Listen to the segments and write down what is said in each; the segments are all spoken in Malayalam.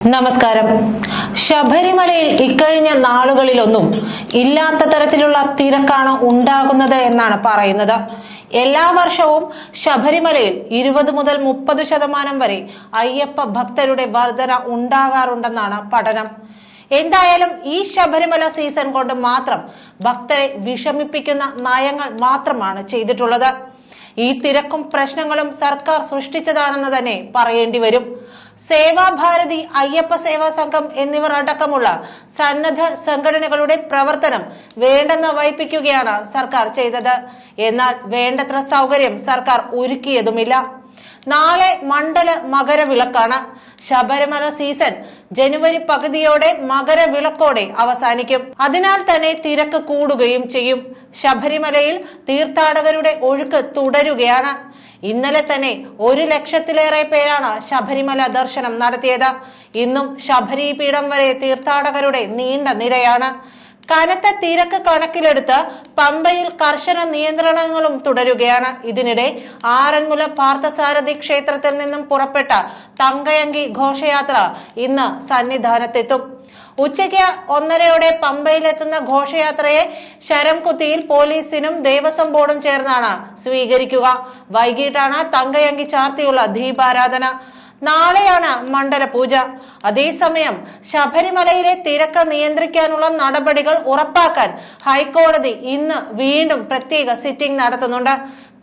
നമസ്കാരം. ശബരിമലയിൽ ഇക്കഴിഞ്ഞ നാളുകളിലൊന്നും ഇല്ലാത്ത തരത്തിലുള്ള തിരക്കാണ് ഉണ്ടാകുന്നത് എന്നാണ് പറയുന്നത്. എല്ലാ വർഷവും ശബരിമലയിൽ 20 മുതൽ 30% വരെ അയ്യപ്പ ഭക്തരുടെ വർധന ഉണ്ടാകാറുണ്ടെന്നാണ് പഠനം. എന്തായാലും ഈ ശബരിമല സീസൺ കൊണ്ട് മാത്രം ഭക്തരെ വിഷമിപ്പിക്കുന്ന നയങ്ങൾ മാത്രമാണ് ചെയ്തിട്ടുള്ളത്. ഈ തിരക്കും പ്രശ്നങ്ങളും സർക്കാർ സൃഷ്ടിച്ചതാണെന്ന് തന്നെ പറയേണ്ടി വരും. സേവാഭാരതി, അയ്യപ്പ സേവാ സംഘം എന്നിവർ അടക്കമുള്ള സന്നദ്ധ സംഘടനകളുടെ പ്രവർത്തനം വേണ്ടെന്ന് വയ്പ്പിക്കുകയാണ് സർക്കാർ ചെയ്തത്. എന്നാൽ വേണ്ടത്ര സൗകര്യം സർക്കാർ ഒരുക്കിയതുമില്ല. നാളെ മണ്ഡല മകരവിളക്കാണ്. ശബരിമല സീസൺ ജനുവരി പകുതിയോടെ മകരവിളക്കോടെ അവസാനിക്കും. അതിനാൽ തന്നെ തിരക്ക് കൂടുകയും ചെയ്യും. ശബരിമലയിൽ തീർത്ഥാടകരുടെ ഒഴുക്ക് തുടരുകയാണ്. ഇന്നലെ തന്നെ 1 ലക്ഷത്തിലേറെ പേരാണ് ശബരിമല ദർശനം നടത്തിയത്. ഇന്നും ശബരിപീഠം വരെ തീർത്ഥാടകരുടെ നീണ്ട നിരയാണ്. കനത്ത തിരക്ക് കണക്കിലെടുത്ത് പമ്പയിൽ കർശന നിയന്ത്രണങ്ങളും തുടരുകയാണ്. ഇതിനിടെ ആറന്മുള പാർത്ഥസാരഥി ക്ഷേത്രത്തിൽ നിന്നും പുറപ്പെട്ട തങ്കയങ്കി ഘോഷയാത്ര ഇന്ന് സന്നിധാനത്തെത്തും. ഉച്ചയ്ക്ക് 1:30 പമ്പയിലെത്തുന്ന ഘോഷയാത്രയെ ശരംകുത്തിയിൽ പോലീസിനും ദേവസ്വം ബോർഡും ചേർന്നാണ് സ്വീകരിക്കുക. വൈകിട്ടാണ് തങ്കയങ്കി ചാർത്തിയുള്ള ദീപാരാധന. നാളെയാണ് മണ്ഡല പൂജ. അതേസമയം ശബരിമലയിലെ തിരക്ക് നിയന്ത്രിക്കാനുള്ള നടപടികൾ ഉറപ്പാക്കാൻ ഹൈക്കോടതി ഇന്ന് വീണ്ടും പ്രത്യേക സിറ്റിംഗ് നടത്തുന്നുണ്ട്.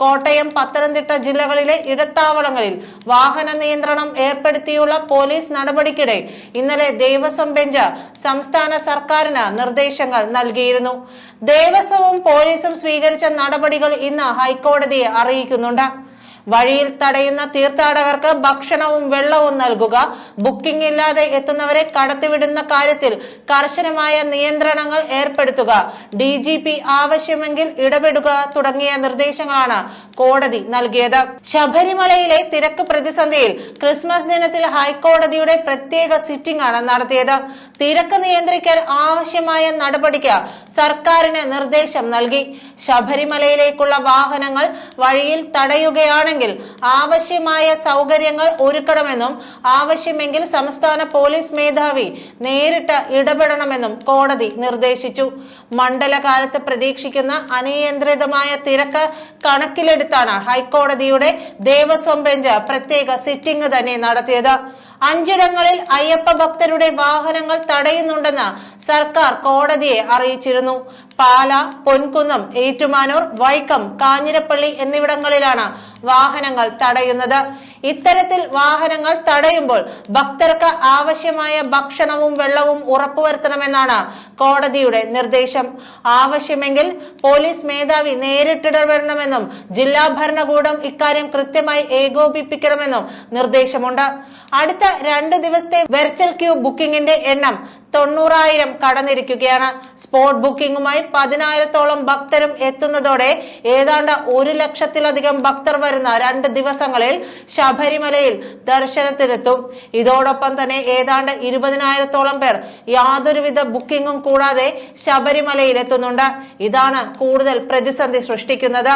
കോട്ടയം, പത്തനംതിട്ട ജില്ലകളിലെ ഇടത്താവളങ്ങളിൽ വാഹന നിയന്ത്രണം ഏർപ്പെടുത്തിയുള്ള പോലീസ് നടപടിക്കിടെ ഇന്നലെ ദേവസ്വം ബെഞ്ച് സംസ്ഥാന സർക്കാരിന് നിർദ്ദേശങ്ങൾ നൽകിയിരുന്നു. ദേവസ്വവും പോലീസും സ്വീകരിച്ച നടപടികൾ ഇന്ന് ഹൈക്കോടതിയെ അറിയിക്കുന്നുണ്ട്. വഴിയിൽ തടയുന്ന തീർത്ഥാടകർക്ക് ഭക്ഷണവും വെള്ളവും നൽകുക, ബുക്കിംഗ് ഇല്ലാതെ എത്തുന്നവരെ കടത്തിവിടുന്ന കാര്യത്തിൽ കർശനമായ നിയന്ത്രണങ്ങൾ ഏർപ്പെടുത്തുക, DGP ആവശ്യമെങ്കിൽ ഇടപെടുക തുടങ്ങിയ നിർദ്ദേശങ്ങളാണ് കോടതി നൽകിയത്. ശബരിമലയിലെ തിരക്ക് പ്രതിസന്ധിയിൽ ക്രിസ്മസ് ദിനത്തിൽ ഹൈക്കോടതിയുടെ പ്രത്യേക സിറ്റിംഗ് ആണ് നടത്തിയത്. തിരക്ക് നിയന്ത്രിക്കാൻ ആവശ്യമായ നടപടിക്ക് സർക്കാരിന് നിർദ്ദേശം നൽകി. ശബരിമലയിലേക്കുള്ള വാഹനങ്ങൾ വഴിയിൽ തടയുകയാണെങ്കിൽ ആവശ്യമായ സൗകര്യങ്ങൾ ഒരുക്കണമെന്നും ആവശ്യമെങ്കിൽ സംസ്ഥാന പോലീസ് മേധാവി നേരിട്ട് ഇടപെടണമെന്നും കോടതി നിർദ്ദേശിച്ചു. മണ്ഡലകാലത്ത് പ്രതീക്ഷിക്കുന്ന അനിയന്ത്രിതമായ തിരക്ക് കണക്കിലെടുത്താണ് ഹൈക്കോടതിയുടെ ദേവസ്വം ബെഞ്ച് പ്രത്യേക സിറ്റിംഗ് തന്നെ നടത്തിയത്. 5 ഇടങ്ങളിൽ അയ്യപ്പ ഭക്തരുടെ വാഹനങ്ങൾ തടയുന്നുണ്ടെന്ന് സർക്കാർ കോടതിയെ അറിയിച്ചിരുന്നു. പാല, പൊൻകുന്നം, ഏറ്റുമാനൂർ, വൈക്കം, കാഞ്ഞിരപ്പള്ളി എന്നിവിടങ്ങളിലാണ് വാഹനങ്ങൾ തടയുന്നത്. ഇത്തരത്തിൽ വാഹനങ്ങൾ തടയുമ്പോൾ ഭക്തർക്ക് ആവശ്യമായ ഭക്ഷണവും വെള്ളവും ഉറപ്പുവരുത്തണമെന്നാണ് കോടതിയുടെ നിർദ്ദേശം. ആവശ്യമെങ്കിൽ പോലീസ് മേധാവി നേരിട്ടിടപെടണമെന്നും ജില്ലാ ഭരണകൂടം ഇക്കാര്യം കൃത്യമായി ഏകോപിപ്പിക്കണമെന്നും നിർദ്ദേശമുണ്ട്. അടുത്ത 2 ദിവസത്തെ വെർച്വൽ ക്യൂ ബുക്കിംഗിന്റെ എണ്ണം 90,000 കടന്നിരിക്കുകയാണ്. സ്പോട്ട് ബുക്കിംഗുമായി 10,000-ഓളം ഭക്തരും എത്തുന്നതോടെ ഏതാണ്ട് 1 ലക്ഷത്തിലധികം ഭക്തർ വരുന്ന 2 ദിവസങ്ങളിൽ ശബരിമലയിൽ ദർശനത്തിനെത്തും. ഇതോടൊപ്പം തന്നെ ഏതാണ്ട് 20,000-ഓളം പേർ യാതൊരുവിധ ബുക്കിംഗും കൂടാതെ ശബരിമലയിൽ എത്തുന്നുണ്ട്. ഇതാണ് കൂടുതൽ പ്രതിസന്ധി സൃഷ്ടിക്കുന്നത്.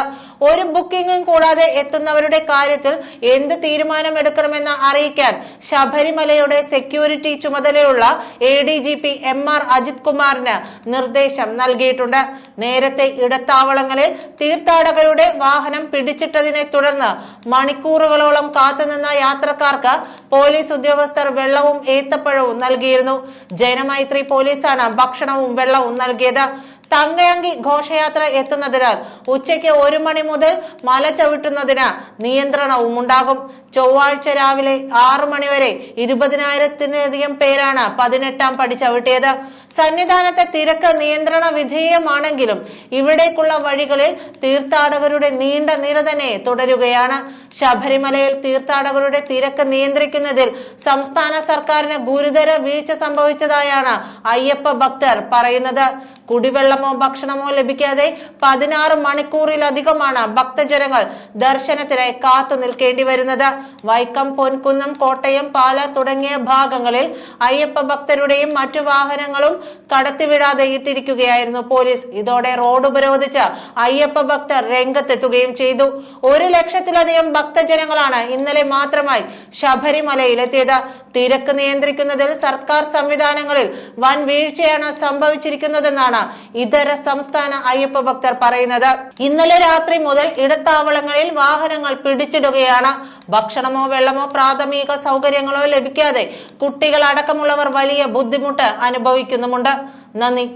ഒരു ബുക്കിംഗും കൂടാതെ എത്തുന്നവരുടെ കാര്യത്തിൽ എന്ത് തീരുമാനമെടുക്കണമെന്ന് അറിയിക്കാൻ ശബരിമലയുടെ സെക്യൂരിറ്റി ചുമതലയുള്ള ADGP MR അജിത് കുമാറിന് നിർദ്ദേശം നൽകിയിട്ടുണ്ട്. നേരത്തെ ഇടത്താവളങ്ങളിൽ തീർത്ഥാടകരുടെ വാഹനം പിടിച്ചിട്ടതിനെ തുടർന്ന് മണിക്കൂറുകളോളം കാത്തുനിന്ന യാത്രക്കാർക്ക് പോലീസ് ഉദ്യോഗസ്ഥർ വെള്ളവും ഏത്തപ്പഴവും നൽകിയിരുന്നു. ജനമൈത്രി പോലീസാണ് ഭക്ഷണവും വെള്ളവും നൽകിയത്. തങ്കയങ്കി ഘോഷയാത്ര എത്തുന്നതിനാൽ ഉച്ചയ്ക്ക് 1 മണി മുതൽ മല ചവിട്ടുന്നതിന് നിയന്ത്രണവും ഉണ്ടാകും. ചൊവ്വാഴ്ച രാവിലെ 6 മണി വരെ 20,000-ലധികം പേരാണ് 18ാം പടി ചവിട്ടിയത്. സന്നിധാനത്തെ തിരക്ക് നിയന്ത്രണ വിധേയമാണെങ്കിലും ഇവിടേക്കുള്ള വഴികളിൽ തീർത്ഥാടകരുടെ നീണ്ട നിര തന്നെ തുടരുകയാണ്. ശബരിമലയിൽ തീർത്ഥാടകരുടെ തിരക്ക് നിയന്ത്രിക്കുന്നതിൽ സംസ്ഥാന സർക്കാരിന് ഗുരുതര വീഴ്ച സംഭവിച്ചതായാണ് അയ്യപ്പ ഭക്തർ പറയുന്നത്. കുടിവെള്ളമോ ഭക്ഷണമോ ലഭിക്കാതെ 16 മണിക്കൂറിലധികമാണ് ഭക്തജനങ്ങൾ ദർശനത്തിനായി കാത്തു നിൽക്കേണ്ടി വരുന്നത്. വൈക്കം, പൊൻകുന്നം, കോട്ടയം, പാല തുടങ്ങിയ ഭാഗങ്ങളിൽ അയ്യപ്പ ഭക്തരുടെയും മറ്റു വാഹനങ്ങളും കടത്തിവിടാതെ ഇട്ടിരിക്കുകയായിരുന്നു പോലീസ്. ഇതോടെ റോഡ് ഉപരോധിച്ച് അയ്യപ്പ ഭക്തർ രംഗത്തെത്തുകയും ചെയ്തു. 1 ലക്ഷത്തിലധികം ഭക്തജനങ്ങളാണ് ഇന്നലെ മാത്രമായി ശബരിമലയിലെത്തിയത്. തിരക്ക് നിയന്ത്രിക്കുന്നതിൽ സർക്കാർ സംവിധാനങ്ങളിൽ വൻ വീഴ്ചയാണ് സംഭവിച്ചിരിക്കുന്നതെന്നാണ് ഇതര സംസ്ഥാന അയ്യപ്പ ഭക്തർ പറയുന്നത്. ഇന്നലെ രാത്രി മുതൽ ഇടത്താവളങ്ങളിൽ വാഹനങ്ങൾ പിടിച്ചിടുകയാണ്. ഭക്ഷണമോ വെള്ളമോ പ്രാഥമിക സൗകര്യങ്ങളോ ലഭിക്കാതെ കുട്ടികൾ അടക്കമുള്ളവർ വലിയ ബുദ്ധിമുട്ട് അനുഭവിക്കുന്നുമുണ്ട്. നന്ദി.